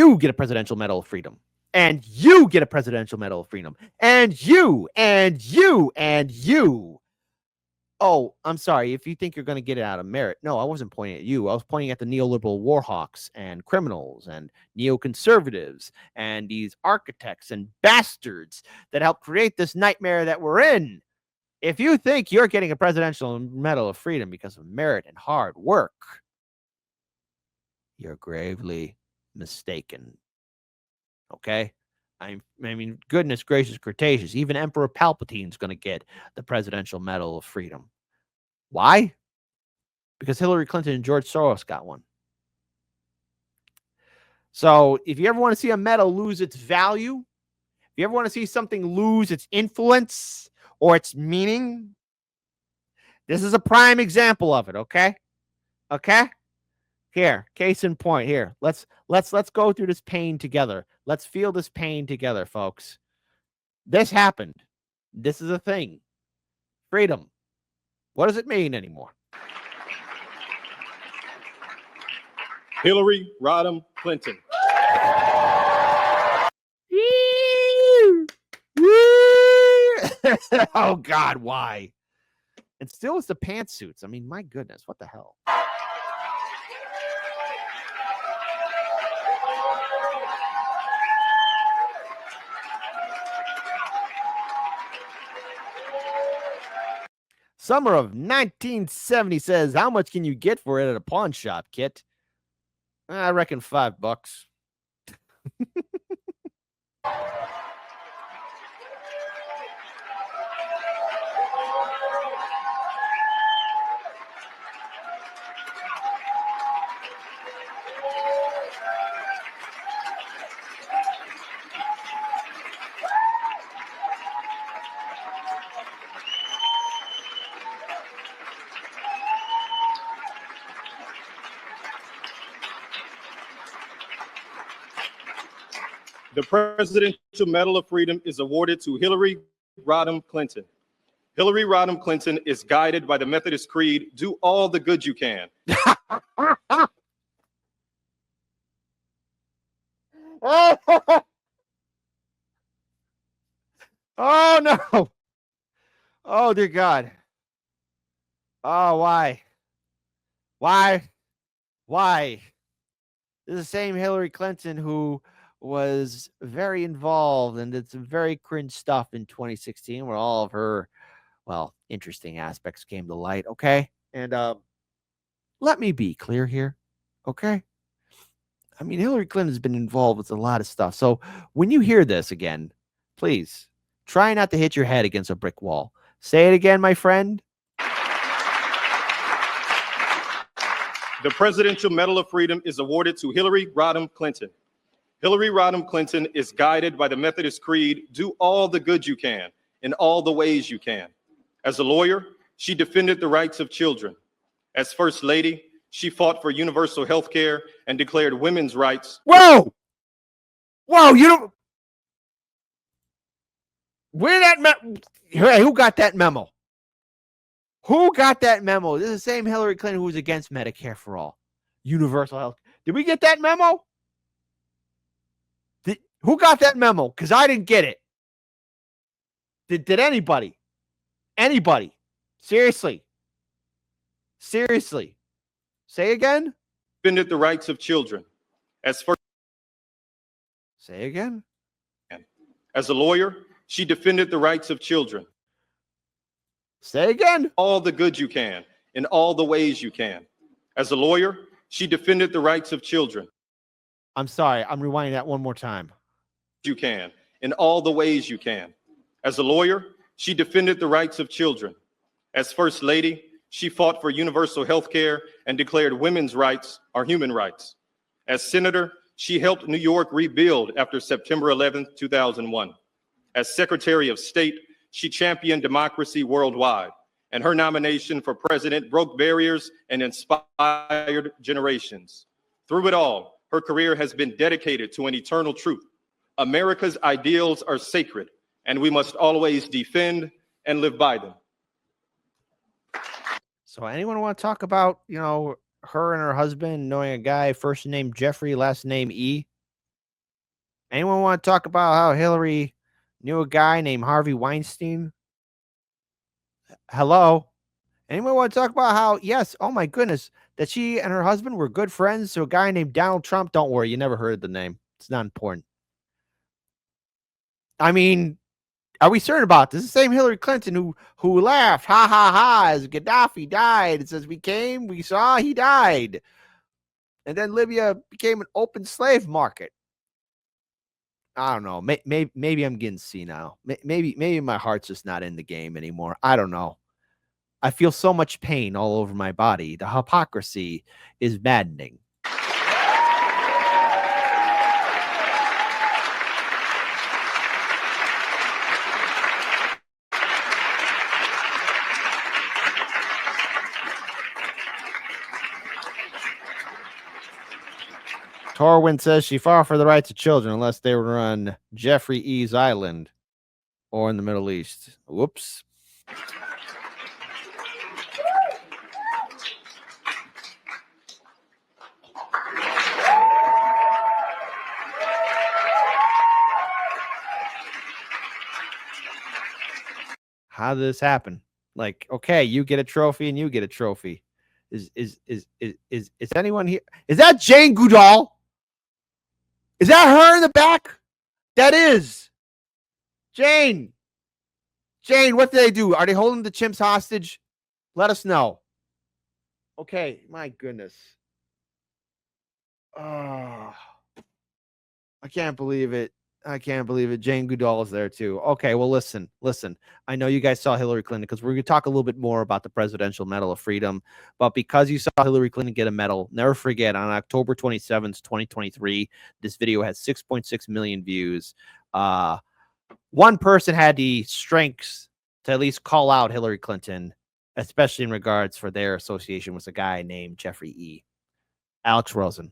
you get a Presidential Medal of Freedom. And you get a Presidential Medal of Freedom. And you, and you, and you. Oh, I'm sorry. If you think you're going to get it out of merit. No, I wasn't pointing at you. I was pointing at the neoliberal warhawks and criminals and neoconservatives and these architects and bastards that helped create this nightmare that we're in. If you think you're getting a Presidential Medal of Freedom because of merit and hard work, you're gravely mistaken. Okay? I mean, goodness gracious, Cretaceous. Even Emperor Palpatine's going to get the Presidential Medal of Freedom. Why? Because Hillary Clinton and George Soros got one. So if you ever want to see a medal lose its value, if you ever want to see something lose its influence or its meaning, this is a prime example of it, okay? Okay? Here, case in point. Here, let's go through this pain together. Let's feel this pain together, folks. This happened. This is a thing. Freedom. What does it mean anymore? Hillary Rodham Clinton. Oh God, why? And still it's the pantsuits. I mean, my goodness, what the hell? Summer of 1970 says, how much can you get for it at a pawn shop, Kit? I reckon $5. The Presidential Medal of Freedom is awarded to Hillary Rodham Clinton. Hillary Rodham Clinton is guided by the Methodist Creed, do all the good you can. Oh, no. Oh, dear God. Oh, why? Why? Why? This is the same Hillary Clinton who was very involved and did some very cringe stuff in 2016 where all of her, well, interesting aspects came to light, okay? And let me be clear here, okay? I mean, Hillary Clinton's been involved with a lot of stuff. So when you hear this again, please try not to hit your head against a brick wall. Say it again, my friend. The Presidential Medal of Freedom is awarded to Hillary Rodham Clinton. Hillary Rodham Clinton is guided by the Methodist Creed, do all the good you can in all the ways you can. As a lawyer, she defended the rights of children. As First Lady, she fought for universal health care and declared women's rights. Whoa! Whoa, you don't... Where that hey, who got that memo? Who got that memo? This is the same Hillary Clinton who was against Medicare for all. Universal health. Did we get that memo? Who got that memo? Because I didn't get it. Did anybody? Anybody? Seriously. Seriously. Say again? Defended the rights of children. As first... Say again? As a lawyer, she defended the rights of children. Say again? All the good you can, in all the ways you can. As a lawyer, she defended the rights of children. I'm sorry, I'm rewinding that one more time. You can, in all the ways you can. As a lawyer, she defended the rights of children. As First Lady, she fought for universal health care and declared women's rights are human rights. As Senator, she helped New York rebuild after September 11th, 2001. As Secretary of State, she championed democracy worldwide, and her nomination for president broke barriers and inspired generations. Through it all, her career has been dedicated to an eternal truth. America's ideals are sacred, and we must always defend and live by them. So anyone want to talk about, her and her husband knowing a guy first name Jeffrey, last name E? Anyone want to talk about how Hillary knew a guy named Harvey Weinstein? Hello? Anyone want to talk about how, yes, oh my goodness, that she and her husband were good friends to a guy named Donald Trump? Don't worry, you never heard the name. It's not important. I mean, are we certain about this? The same Hillary Clinton who laughed, ha ha ha, as Gaddafi died. It says we saw he died. And then Libya became an open slave market. I don't know. Maybe I'm getting senile. Maybe my heart's just not in the game anymore. I don't know. I feel so much pain all over my body. The hypocrisy is maddening. Torwin says she fought for the rights of children unless they were on Jeffrey E's island or in the Middle East. Whoops. How did this happen? Like, okay, you get a trophy and you get a trophy. Is anyone here? Is that Jane Goodall? Is that her in the back? That is. Jane. Jane, what did they do? Are they holding the chimps hostage? Let us know. Okay, my goodness. Oh, I can't believe it. I can't believe it. Jane Goodall is there too. Okay, well, listen. I know you guys saw Hillary Clinton because we're going to talk a little bit more about the Presidential Medal of Freedom. But because you saw Hillary Clinton get a medal, never forget on October 27th, 2023, this video has 6.6 million views. One person had the strengths to at least call out Hillary Clinton, especially in regards for their association with a guy named Jeffrey E. Alex Rosen.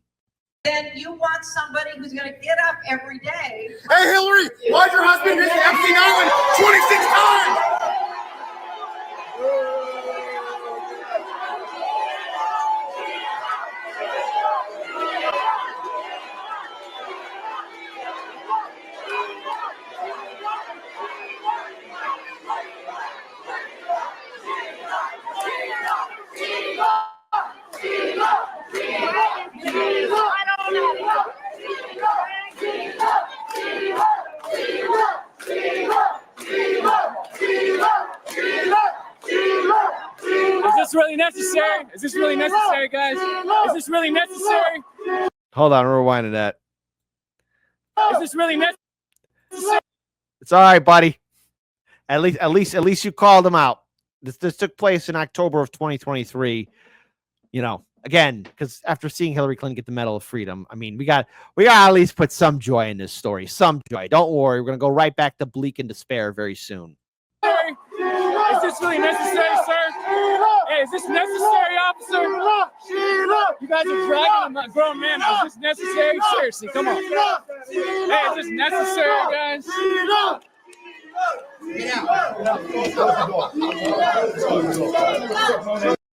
Then you want somebody who's going to get up every day. Hey, Hillary, why'd your husband visit Epstein Island 26 times? Is this really necessary? Is this really necessary, guys? Is this really necessary? Hold on, rewinding that. Is this really necessary? It's all right, buddy. At least you called him out. This took place in October of 2023. You know, again, because after seeing Hillary Clinton get the Medal of Freedom, I mean, we got to at least put some joy in this story. Some joy. Don't worry, we're gonna go right back to bleak and despair very soon. Is this really necessary, sir? Hey, is this necessary, officer? You guys are dragging a grown man. Is this necessary? Seriously, come on. Hey, is this necessary, guys?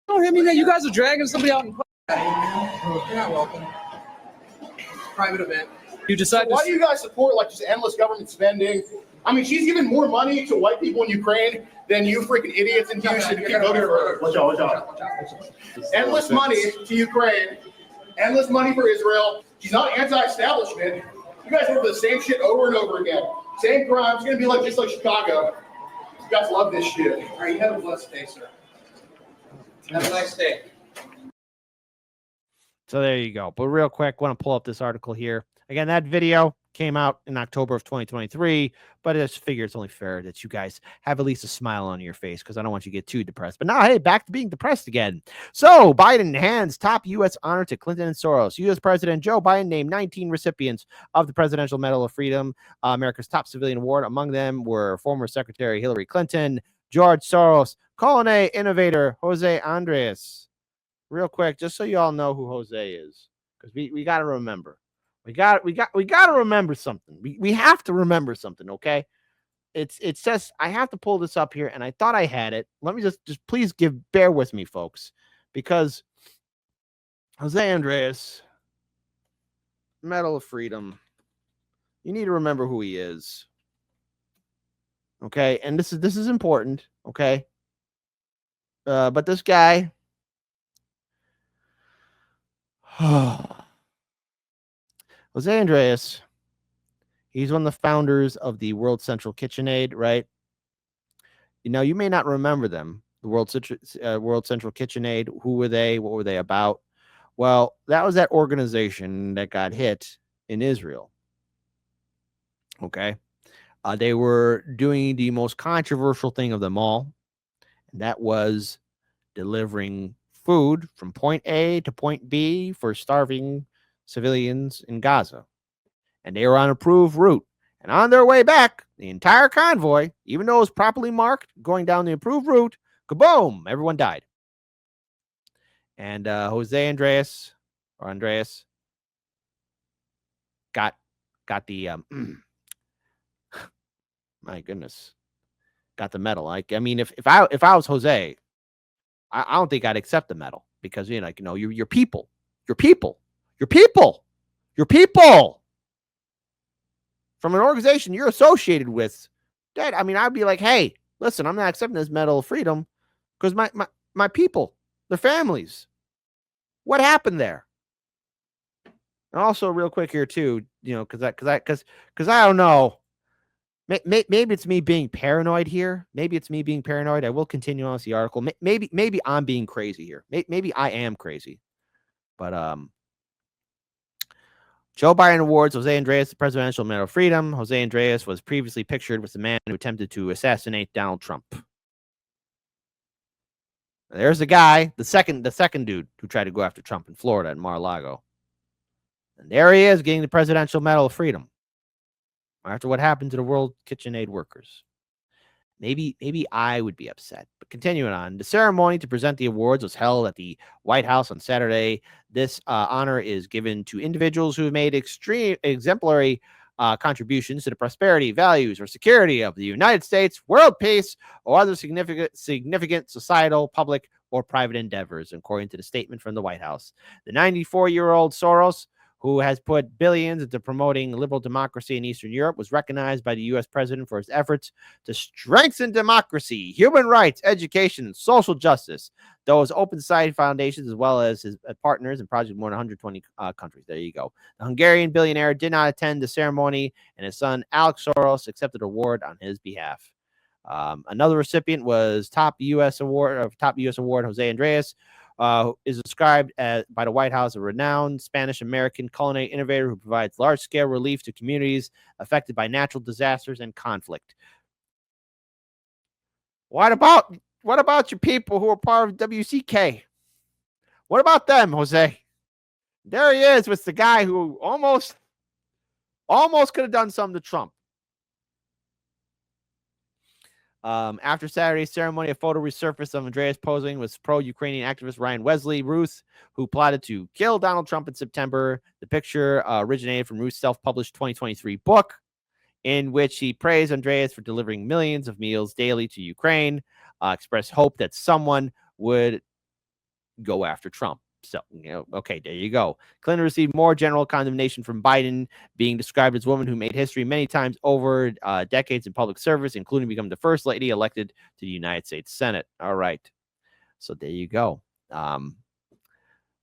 Don't hit me that you guys are dragging somebody out in public. You're not welcome. Private event. You decide Why do you guys support like just endless government spending? I mean, she's giving more money to white people in Ukraine than you freaking idiots in Houston keep voting for her. Watch out. Endless money to Ukraine, endless money for Israel. She's not anti-establishment. You guys vote for the same shit over and over again. Same crime. It's gonna be like just like Chicago. You guys love this shit. All right, you have a blessed day, sir. Have a nice day. So there you go. But real quick, want to pull up this article here. Again, that video came out in October of 2023, but I just figure it's only fair that you guys have at least a smile on your face because I don't want you to get too depressed. But now, hey, back to being depressed again. So Biden hands top U.S. honor to Clinton and Soros. U.S. President Joe Biden named 19 recipients of the Presidential Medal of Freedom, America's top civilian award. Among them were former Secretary Hillary Clinton, George Soros, culinary innovator Jose Andreas. Real quick, just so you all know who Jose is, because we got to remember. We got to remember something. We have to remember something, okay? It says I have to pull this up here, and I thought I had it. Let me just please bear with me, folks, because Jose Andreas, Medal of Freedom, You need to remember who he is. Okay, and this is important. Okay, but this guy, Jose Andreas, he's one of the founders of the World Central KitchenAid, right? You know, you may not remember them. The World Central KitchenAid. Who were they? What were they about? Well, that was that organization that got hit in Israel. Okay. They were doing the most controversial thing of them all, and that was delivering food from point A to point B for starving civilians in Gaza. And they were on an approved route. And on their way back, the entire convoy, even though it was properly marked, going down the approved route, kaboom, everyone died. And Jose Andreas got the my goodness, got the medal. Like, I mean, if I was Jose, I don't think I'd accept the medal because your people from an organization you're associated with. That, I mean, I'd be like, hey, listen, I'm not accepting this Medal of Freedom because my people, their families. What happened there? And also, real quick here too, because I don't know. Maybe it's me being paranoid here. Maybe it's me being paranoid. I will continue on with the article. Maybe I'm being crazy here. Maybe I am crazy. But Joe Biden awards Jose Andreas the Presidential Medal of Freedom. Jose Andreas was previously pictured with the man who attempted to assassinate Donald Trump. There's the guy, the second dude who tried to go after Trump in Florida at Mar-a-Lago. And there he is getting the Presidential Medal of Freedom after what happened to the World KitchenAid workers. Maybe I would be upset. But continuing on, the ceremony to present the awards was held at the White House on Saturday. This honor is given to individuals who have made extreme exemplary contributions to the prosperity, values, or security of the United States, world peace, or other significant societal, public, or private endeavors, according to the statement from the White House. The 94-year-old Soros, who has put billions into promoting liberal democracy in Eastern Europe, was recognized by the U.S. president for his efforts to strengthen democracy, human rights, education, and social justice. Those open society foundations, as well as his partners in projects in more than 120 countries. There you go. The Hungarian billionaire did not attend the ceremony, and his son, Alex Soros, accepted an award on his behalf. Another recipient was top U.S. award, Jose Andreas, is described by the White House a renowned Spanish-American culinary innovator who provides large-scale relief to communities affected by natural disasters and conflict. What about your people who are part of WCK? What about them, Jose? There he is with the guy who almost could have done something to Trump. After Saturday's ceremony, a photo resurfaced of Andreas posing with pro-Ukrainian activist Ryan Wesley Ruth, who plotted to kill Donald Trump in September. The picture originated from Ruth's self-published 2023 book, in which he praised Andreas for delivering millions of meals daily to Ukraine, expressed hope that someone would go after Trump. So, okay, there you go. Clinton received more general condemnation from Biden, being described as a woman who made history many times over decades in public service, including becoming the first lady elected to the United States Senate. All right. So there you go.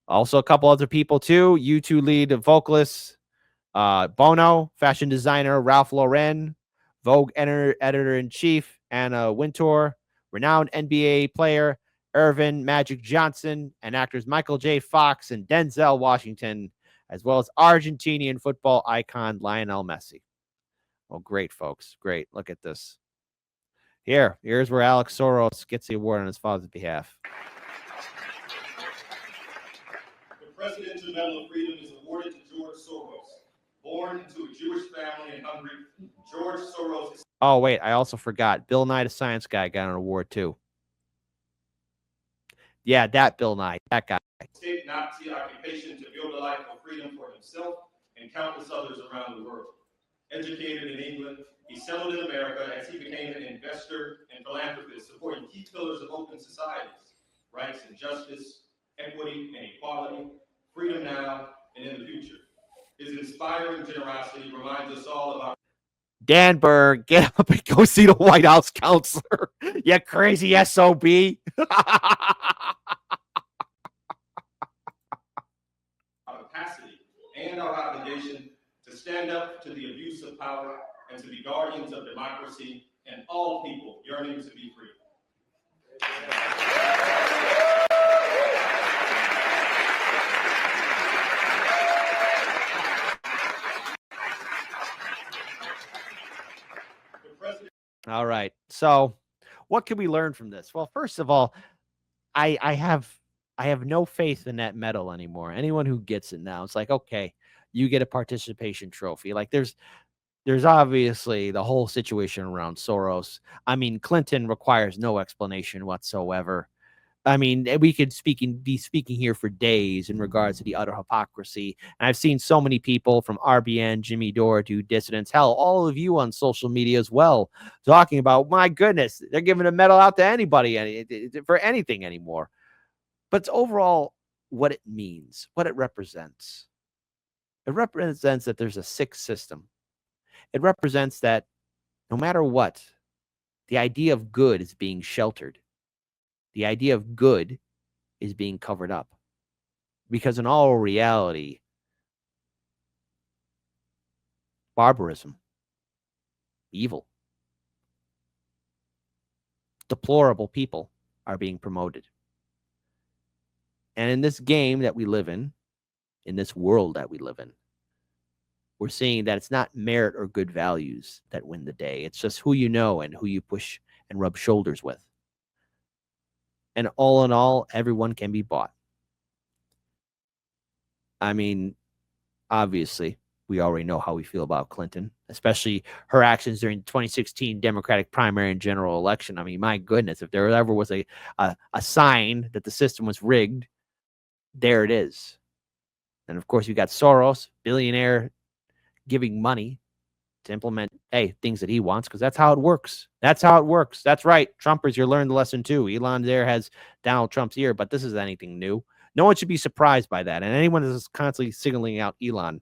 Also, a couple other people, too. U2 lead vocalist Bono, fashion designer Ralph Lauren, Vogue editor-in-chief Anna Wintour, renowned NBA player Irvin Magic Johnson, and actors Michael J. Fox and Denzel Washington, as well as Argentinian football icon Lionel Messi. Oh, great, folks. Great. Look at this. Here's where Alex Soros gets the award on his father's behalf. The Presidential Medal of Freedom is awarded to George Soros. Born into a Jewish family in Hungary, George Soros is... Oh, wait, I also forgot. Bill Nye, the science guy, got an award, too. Yeah, that Bill Nye, that guy. Escaped Nazi occupation to build a life of freedom for himself and countless others around the world. Educated in England, he settled in America as he became an investor and philanthropist, supporting key pillars of open societies, rights and justice, equity and equality, freedom now and in the future. His inspiring generosity reminds us all of our Danberg, get up and go see the White House counselor. You crazy SOB. capacity and our obligation to stand up to the abuse of power and to be guardians of democracy and all people yearning to be free. All right. So, what can we learn from this? Well, first of all, I have no faith in that medal anymore. Anyone who gets it now, it's like, okay, you get a participation trophy. Like there's obviously the whole situation around Soros. I mean, Clinton requires no explanation whatsoever. I mean, we could be speaking here for days in regards to the utter hypocrisy. And I've seen so many people from RBN, Jimmy Dore to Dissidents, hell, all of you on social media as well, talking about, my goodness, they're giving a medal out to anybody for anything anymore. But it's overall what it means, what it represents. It represents that there's a sick system. It represents that no matter what, the idea of good is being sheltered. The idea of good is being covered up. Because in all reality, barbarism, evil, deplorable people are being promoted. And in this game that we live in this world that we live in, we're seeing that it's not merit or good values that win the day. It's just who you know and who you push and rub shoulders with. And all in all, everyone can be bought. I mean, obviously, we already know how we feel about Clinton, especially her actions during the 2016 Democratic primary and general election. I mean, my goodness, if there ever was a sign that the system was rigged, there it is. And of course, you got Soros, billionaire, giving money to implement things that he wants, because that's how it works. That's how it works. That's right. Trumpers, you learned the lesson too. Elon there has Donald Trump's ear, but this is anything new. No one should be surprised by that. And anyone that is constantly signaling out Elon,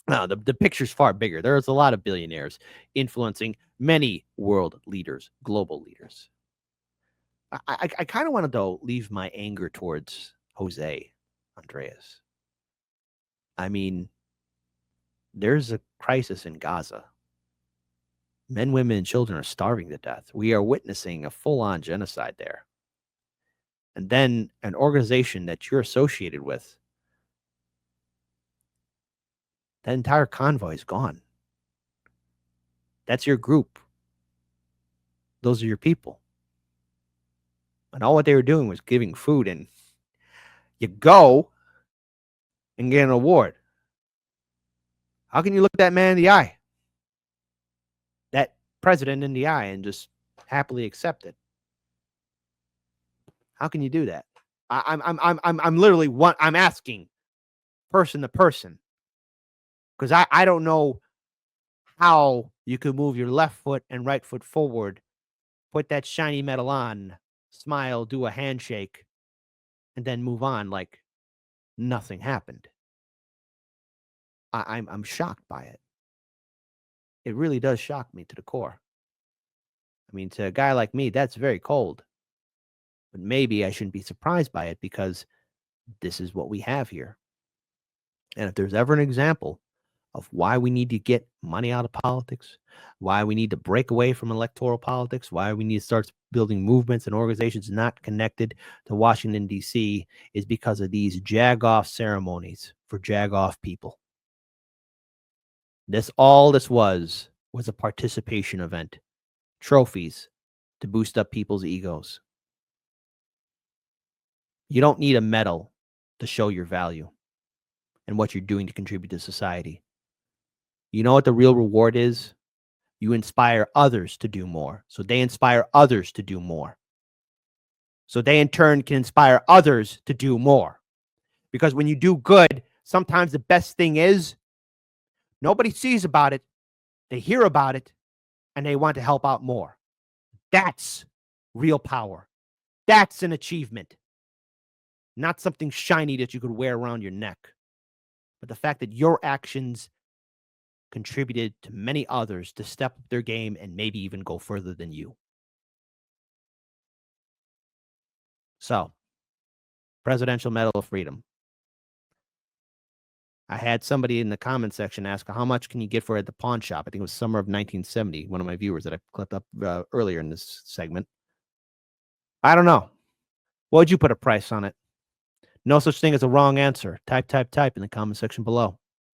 no, the picture's far bigger. There's a lot of billionaires influencing many world leaders, global leaders. I kind of want to, though, leave my anger towards Jose Andreas. I mean, there's a crisis in Gaza. Men, women, and children are starving to death. We are witnessing a full-on genocide there. And then an organization that you're associated with, that entire convoy is gone. That's your group. Those are your people. And all what they were doing was giving food, and you go and get an award. How can you look that man in the eye, that president in the eye, and just happily accept it? How can you do that? I'm literally I'm asking person to person, because I don't know how you could move your left foot and right foot forward, put that shiny medal on, smile, do a handshake, and then move on like nothing happened. I'm shocked by it. It really does shock me to the core. I mean, to a guy like me, that's very cold. But maybe I shouldn't be surprised by it, because this is what we have here. And if there's ever an example of why we need to get money out of politics, why we need to break away from electoral politics, why we need to start building movements and organizations not connected to Washington, D.C., is because of these jag-off ceremonies for jag-off people. All this was a participation event, trophies to boost up people's egos. You don't need a medal to show your value and what you're doing to contribute to society. You know what the real reward is? You inspire others to do more. So they inspire others to do more. So they in turn can inspire others to do more. Because when you do good, sometimes the best thing is nobody sees about it. They hear about it and they want to help out more. That's real power. That's an achievement. Not something shiny that you could wear around your neck. but the fact that your actions contributed to many others to step up their game and maybe even go further than you. So, Presidential Medal of Freedom. I had somebody in the comment section ask, how much can you get for it at the pawn shop? I think it was summer of 1970, one of my viewers that I clipped up earlier in this segment. I don't know. What would you put a price on it? No such thing as a wrong answer. Type in the comment section below.